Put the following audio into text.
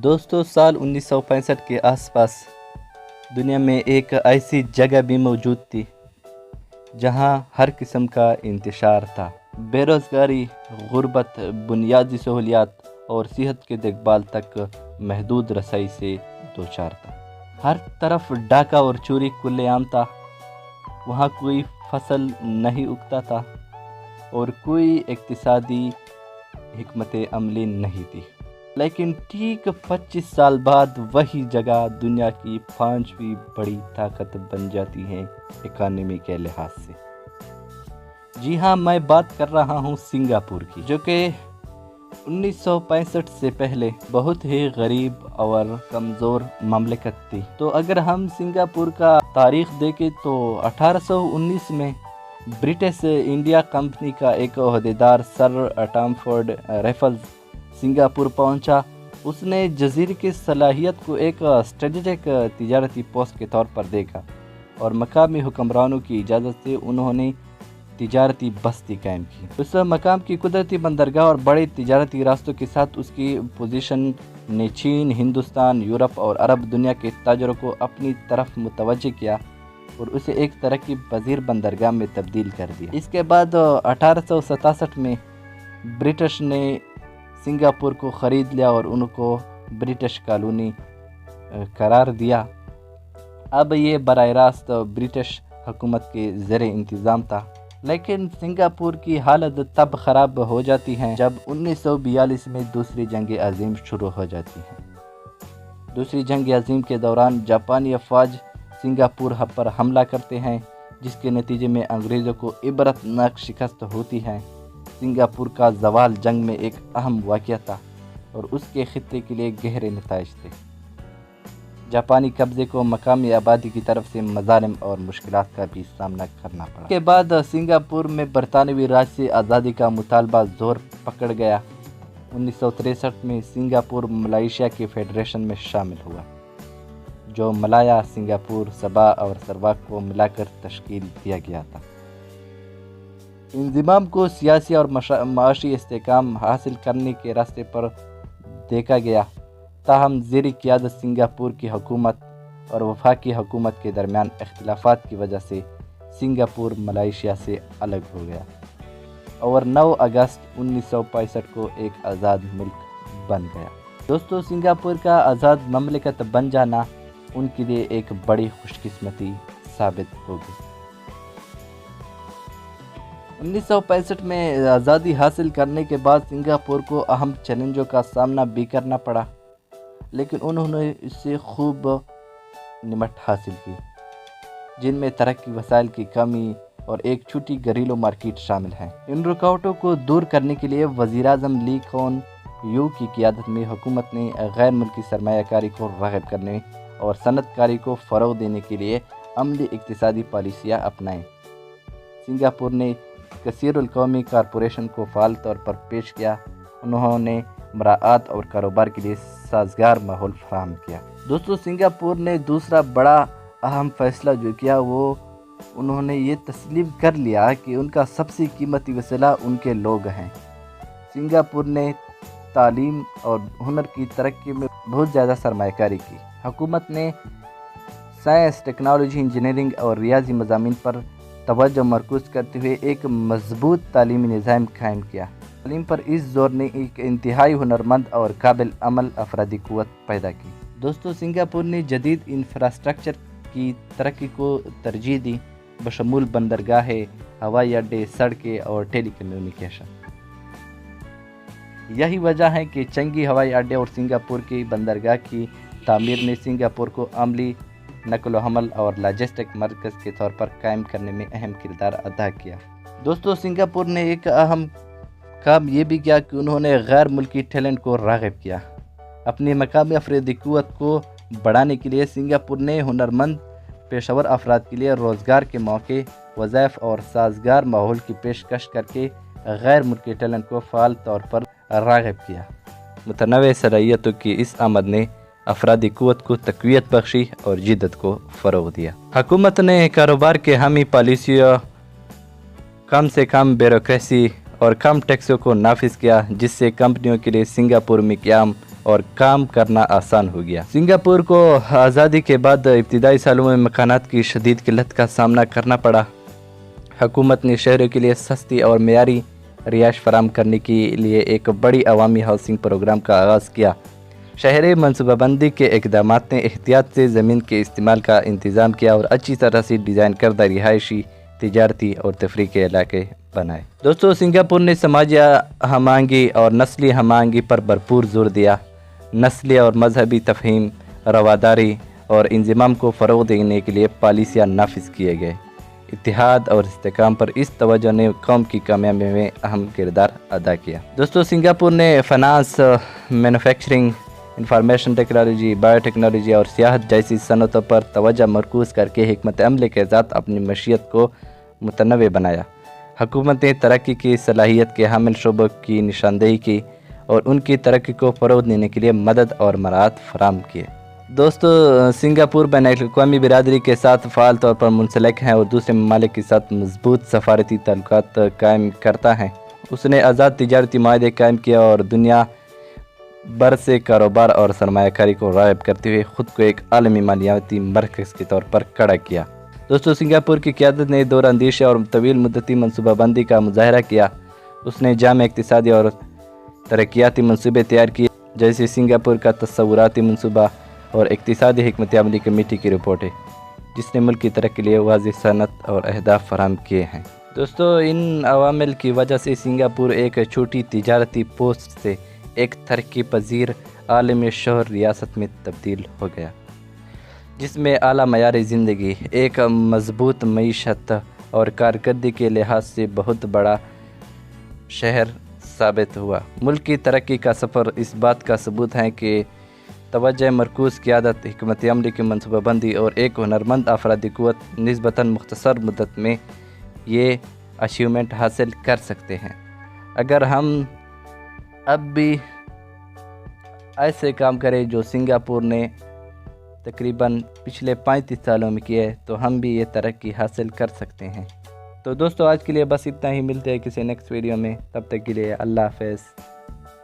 دوستو سال 1965 کے آس پاس دنیا میں ایک ایسی جگہ بھی موجود تھی جہاں ہر قسم کا انتشار تھا۔ بے روزگاری، غربت، بنیادی سہولیات اور صحت کے دیکھ بھال تک محدود رسائی سے دوچار تھا۔ ہر طرف ڈاکہ اور چوری کھلے عام تھا۔ وہاں کوئی فصل نہیں اگتا تھا اور کوئی اقتصادی حکمت عملی نہیں تھی۔ لیکن ٹھیک 25 سال بعد وہی جگہ دنیا کی 5ویں بڑی طاقت بن جاتی ہے اکانومی کے لحاظ سے۔ جی ہاں، میں بات کر رہا ہوں سنگاپور کی، جو کہ 1965 سے پہلے بہت ہی غریب اور کمزور مملکت تھی۔ تو اگر ہم سنگاپور کا تاریخ دیکھیں تو 1819 میں برٹش انڈیا کمپنی کا ایک عہدیدار سر ٹامفورڈ ریفلز سنگاپور پہنچا۔ اس نے جزیرے کی صلاحیت کو ایک اسٹریٹجک تجارتی پوسٹ کے طور پر دیکھا اور مقامی حکمرانوں کی اجازت سے انہوں نے تجارتی بستی قائم کی۔ اس مقام کی قدرتی بندرگاہ اور بڑے تجارتی راستوں کے ساتھ اس کی پوزیشن نے چین، ہندوستان، یورپ اور عرب دنیا کے تاجروں کو اپنی طرف متوجہ کیا اور اسے ایک ترقی پذیر بندرگاہ میں تبدیل کر دیا۔ اس کے بعد 1867 میں برٹش نے سنگاپور کو خرید لیا اور ان کو برٹش کالونی قرار دیا۔ اب یہ براہ راست برٹش حکومت کے زیر انتظام تھا۔ لیکن سنگاپور کی حالت تب خراب ہو جاتی ہے جب 1942 میں دوسری جنگ عظیم شروع ہو جاتی ہے۔ دوسری جنگ عظیم کے دوران جاپانی افواج سنگاپور پر حملہ کرتے ہیں، جس کے نتیجے میں انگریزوں کو عبرتناک شکست ہوتی ہے۔ سنگاپور کا زوال جنگ میں ایک اہم واقعہ تھا اور اس کے خطے کے لیے گہرے نتائج تھے۔ جاپانی قبضے کو مقامی آبادی کی طرف سے مظالم اور مشکلات کا بھی سامنا کرنا پڑا۔ اس کے بعد سنگاپور میں برطانوی راج سے آزادی کا مطالبہ زور پکڑ گیا۔ 1963 میں سنگاپور ملائیشیا کی فیڈریشن میں شامل ہوا، جو ملایا، سنگاپور، سبا اور سرواک کو ملا کر تشکیل دیا گیا تھا۔ انضمام کو سیاسی اور معاشی استحکام حاصل کرنے کے راستے پر دیکھا گیا، تاہم زیر قیادت سنگاپور کی حکومت اور وفاقی حکومت کے درمیان اختلافات کی وجہ سے سنگاپور ملائیشیا سے الگ ہو گیا اور 9 اگست 1965 کو ایک آزاد ملک بن گیا۔ دوستو، سنگاپور کا آزاد مملکت بن جانا ان کے لیے ایک بڑی خوش قسمتی ثابت ہو گئی۔ 1965 میں آزادی حاصل کرنے کے بعد سنگاپور کو اہم چیلنجوں کا سامنا بھی کرنا پڑا، لیکن انہوں نے اس سے خوب نمٹ حاصل کی، جن میں ترقی، وسائل کی کمی اور ایک چھوٹی گھریلو مارکیٹ شامل ہیں۔ ان رکاوٹوں کو دور کرنے کے لیے وزیر اعظم لی کون یو کی قیادت میں حکومت نے غیر ملکی سرمایہ کاری کو راغب کرنے اور صنعت کاری کو فروغ دینے کے لیے عملی اقتصادی پالیسیاں اپنائیں۔ سنگاپور نے کثیر القومی کارپوریشن کو فعال طور پر پیش کیا۔ انہوں نے مراعات اور کاروبار کے لیے سازگار ماحول فراہم کیا۔ دوستو، سنگاپور نے دوسرا بڑا اہم فیصلہ جو کیا، وہ انہوں نے یہ تسلیم کر لیا کہ ان کا سب سے قیمتی وسیلہ ان کے لوگ ہیں۔ سنگاپور نے تعلیم اور ہنر کی ترقی میں بہت زیادہ سرمایہ کاری کی۔ حکومت نے سائنس، ٹیکنالوجی، انجینئرنگ اور ریاضی مضامین پر توجہ مرکوز کرتے ہوئے ایک مضبوط تعلیمی نظام قائم کیا۔ تعلیم پر اس زور نے ایک انتہائی ہنرمند اور قابل عمل افرادی قوت پیدا کی۔ دوستو، سنگاپور نے جدید انفراسٹرکچر کی ترقی کو ترجیح دی، بشمول بندرگاہیں، ہوائی اڈے، سڑکیں اور ٹیلی کمیونیکیشن۔ یہی وجہ ہے کہ چنگی ہوائی اڈے اور سنگاپور کی بندرگاہ کی تعمیر نے سنگاپور کو عملی نقل و حمل اور لاجسٹک مرکز کے طور پر قائم کرنے میں اہم کردار ادا کیا۔ دوستو، سنگاپور نے ایک اہم کام یہ بھی کیا کہ انہوں نے غیر ملکی ٹیلنٹ کو راغب کیا۔ اپنی مقامی افرادی قوت کو بڑھانے کے لیے سنگاپور نے ہنرمند پیشہ ور افراد کے لیے روزگار کے موقع، وظائف اور سازگار ماحول کی پیشکش کر کے غیر ملکی ٹیلنٹ کو فعال طور پر راغب کیا۔ متنوع صلاحیتوں کی اس آمد نے افرادی قوت کو تقویت بخشی اور جدت کو فروغ دیا۔ حکومت نے کاروبار کے حامی پالیسیوں، کم سے کم بیوروکریسی اور کم ٹیکسوں کو نافذ کیا، جس سے کمپنیوں کے لیے سنگاپور میں قیام اور کام کرنا آسان ہو گیا۔ سنگاپور کو آزادی کے بعد ابتدائی سالوں میں مکانات کی شدید قلت کا سامنا کرنا پڑا۔ حکومت نے شہروں کے لیے سستی اور معیاری رہائش فراہم کرنے کے لیے ایک بڑی عوامی ہاؤسنگ پروگرام کا آغاز کیا۔ شہری منصوبہ بندی کے اقدامات نے احتیاط سے زمین کے استعمال کا انتظام کیا اور اچھی طرح سے ڈیزائن کردہ رہائشی، تجارتی اور تفریح کے علاقے بنائے۔ دوستو، سنگاپور نے سماجی ہم آہنگی اور نسلی ہم آہنگی پر بھرپور زور دیا۔ نسلی اور مذہبی تفہیم، رواداری اور انضمام کو فروغ دینے کے لیے پالیسیاں نافذ کیے گئے۔ اتحاد اور استحکام پر اس توجہ نے قوم کی کامیابی میں اہم کردار ادا کیا۔ دوستو، سنگاپور نے finance, manufacturing, information technology, bio technology اور سیاحت جیسی صنعتوں پر توجہ مرکوز کر کے حکمت عملی کے ذات اپنی معیشت کو متنوع بنایا۔ حکومت نے ترقی کی صلاحیت کے حامل شعبوں کی نشاندہی کی اور ان کی ترقی کو فروغ دینے کے لیے مدد اور مراعات فراہم کیے۔ دوستو، سنگاپور بین الاقوامی برادری کے ساتھ فعال طور پر منسلک ہیں اور دوسرے ممالک کے ساتھ مضبوط سفارتی تعلقات قائم کرتا ہے۔ اس نے آزاد تجارتی معاہدے قائم کیا اور دنیا بھر سے کاروبار اور سرمایہ کاری کو راغب کرتے ہوئے خود کو ایک عالمی مالیاتی مرکز کے طور پر کھڑا کیا۔ دوستو، سنگاپور کی قیادت نے دور اندیشی اور طویل مدتی منصوبہ بندی کا مظاہرہ کیا۔ اس نے جامع اقتصادی اور ترقیاتی منصوبے تیار کیے، جیسے سنگاپور کا تصوراتی منصوبہ اور اقتصادی حکمت عملی کمیٹی کی رپورٹ ہے، جس نے ملک کی ترقی کے لیے واضح صنعت اور اہداف فراہم کیے ہیں۔ دوستو، ان عوامل کی وجہ سے سنگاپور ایک چھوٹی تجارتی پوسٹ سے ایک ترقی پذیر عالمی شہر ریاست میں تبدیل ہو گیا، جس میں اعلیٰ معیار زندگی، ایک مضبوط معیشت اور کارکردگی کے لحاظ سے بہت بڑا شہر ثابت ہوا۔ ملک کی ترقی کا سفر اس بات کا ثبوت ہے کہ توجہ مرکوز، قیادت، حکمت عملی کی منصوبہ بندی اور ایک ہنرمند افرادی قوت نسبتاً مختصر مدت میں یہ اچیومنٹ حاصل کر سکتے ہیں۔ اگر ہم اب بھی ایسے کام کریں جو سنگاپور نے تقریباً پچھلے 35 سالوں میں کیا ہے، تو ہم بھی یہ ترقی حاصل کر سکتے ہیں۔ تو دوستو، آج کے لیے بس اتنا ہی، ملتے ہیں کسی نیکسٹ ویڈیو میں، تب تک کے لیے اللہ حافظ۔